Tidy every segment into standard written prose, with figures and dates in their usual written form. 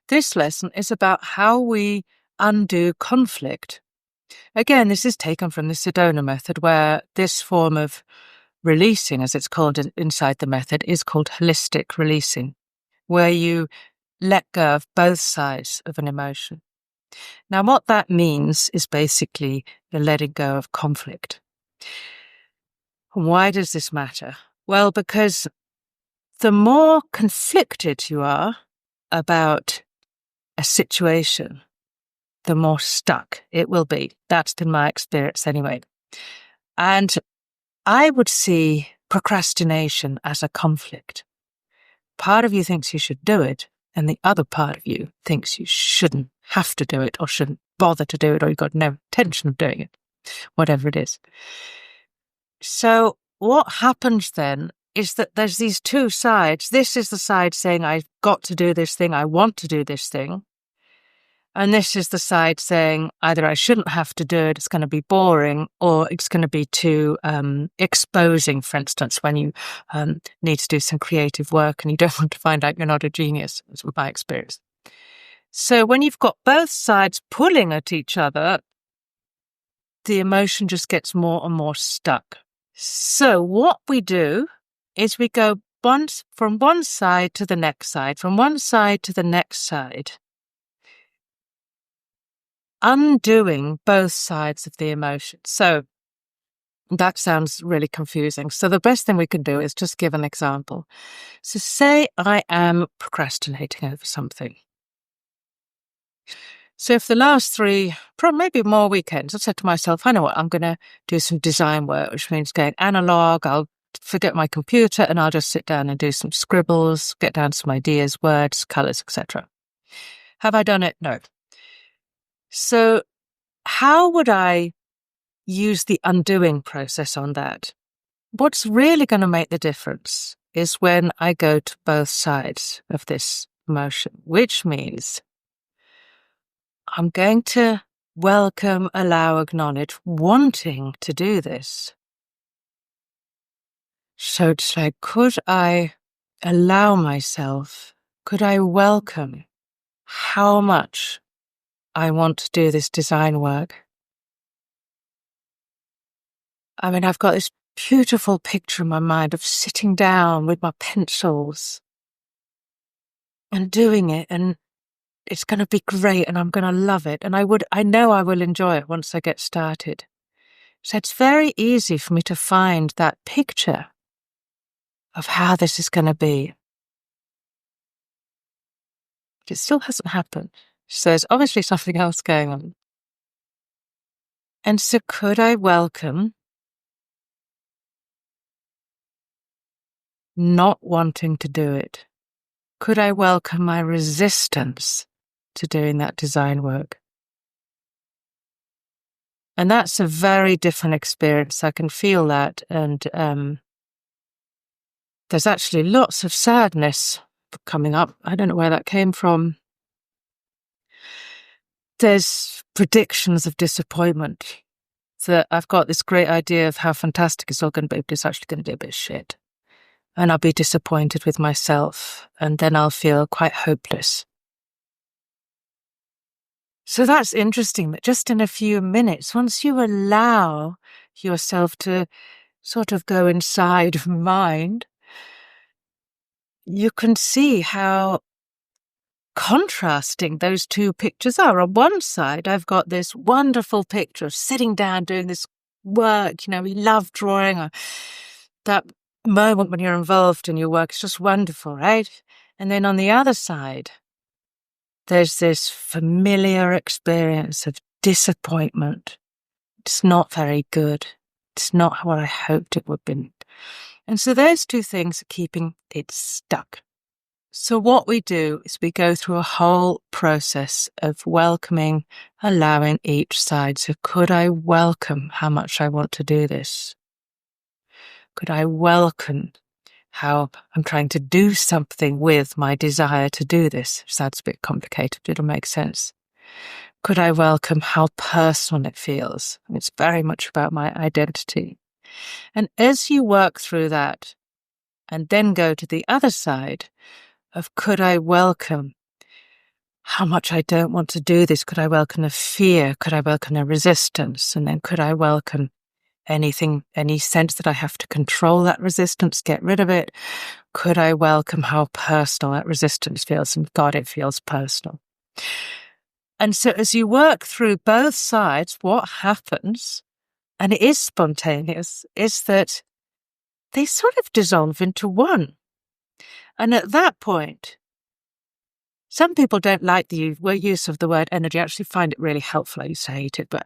This lesson is about how we undo conflict. Again, this is taken from the Sedona Method, where this form of releasing, as it's called inside the method, is called holistic releasing, where you let go of both sides of an emotion. Now, what that means is basically the letting go of conflict. Why does this matter? Well, because the more conflicted you are about a situation, the more stuck it will be. That's been my experience anyway. And I would see procrastination as a conflict. Part of you thinks you should do it, and the other part of you thinks you shouldn't have to do it, or shouldn't bother to do it, or you've got no intention of doing it, whatever it is. So what happens then is that there's these two sides. This is the side saying, I've got to do this thing, I want to do this thing. And this is the side saying, either I shouldn't have to do it, it's going to be boring, or it's going to be too exposing, for instance, when you need to do some creative work and you don't want to find out you're not a genius, as was my experience. So when you've got both sides pulling at each other, the emotion just gets more and more stuck. So what we do is we go from one side to the next side, from one side to the next side, undoing both sides of the emotion. So that sounds really confusing. So the best thing we can do is just give an example. So say I am procrastinating over something. So if the last 3, maybe more weekends, I said to myself, I know what, I'm going to do some design work, which means going analog. I'll forget my computer and I'll just sit down and do some scribbles, get down some ideas, words, colours, etc. Have I done it? No. So how would I use the undoing process on that? What's really going to make the difference is when I go to both sides of this emotion, which means I'm going to welcome, allow, acknowledge wanting to do this. So it's like, could I allow myself, could I welcome how much I want to do this design work? I mean, I've got this beautiful picture in my mind of sitting down with my pencils and doing it, and it's going to be great and I'm going to love it. And I know I will enjoy it once I get started. So it's very easy for me to find that picture of how this is going to be. But it still hasn't happened. So there's obviously something else going on. And so could I welcome not wanting to do it? Could I welcome my resistance to doing that design work? And that's a very different experience. I can feel that. And there's actually lots of sadness coming up. I don't know where that came from. There's predictions of disappointment. That I've got this great idea of how fantastic it's all going to be, but it's actually going to be a bit shit. And I'll be disappointed with myself, and then I'll feel quite hopeless. So that's interesting that just in a few minutes, once you allow yourself to sort of go inside of mind, you can see how contrasting those two pictures are. On one side, I've got this wonderful picture of sitting down doing this work. We love drawing. That moment when you're involved in your work is just wonderful, right? And then on the other side, there's this familiar experience of disappointment. It's not very good. It's not what I hoped it would be. And so those two things are keeping it stuck. So what we do is we go through a whole process of welcoming, allowing each side. So could I welcome how much I want to do this? Could I welcome how I'm trying to do something with my desire to do this? It sounds a bit complicated, but it'll make sense. Could I welcome how personal it feels? It's very much about my identity. And as you work through that and then go to the other side of could I welcome how much I don't want to do this. Could I welcome a fear? Could I welcome a resistance? And then could I welcome anything, any sense that I have to control that resistance, get rid of it? Could I welcome how personal that resistance feels? And God, it feels personal. And so as you work through both sides, what happens, and it is spontaneous, is that they sort of dissolve into one. And at that point, some people don't like the use of the word energy. I actually find it really helpful. I used to hate it. But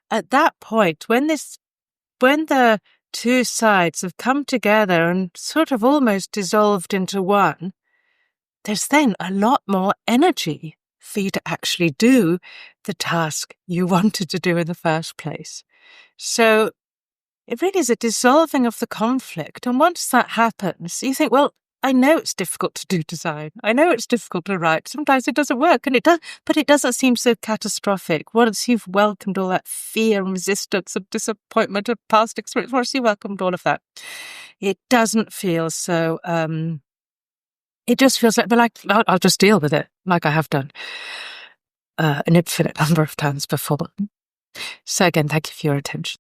at that point, when the two sides have come together and sort of almost dissolved into one, there's then a lot more energy for you to actually do the task you wanted to do in the first place. So it really is a dissolving of the conflict. And once that happens, you think, well, I know it's difficult to do design. I know it's difficult to write. Sometimes it doesn't work, and it does, but it doesn't seem so catastrophic. Once you've welcomed all that fear and resistance and disappointment of past experience, once you've welcomed all of that, it doesn't feel so, it just feels like I'll just deal with it, like I have done an infinite number of times before. So again, thank you for your attention.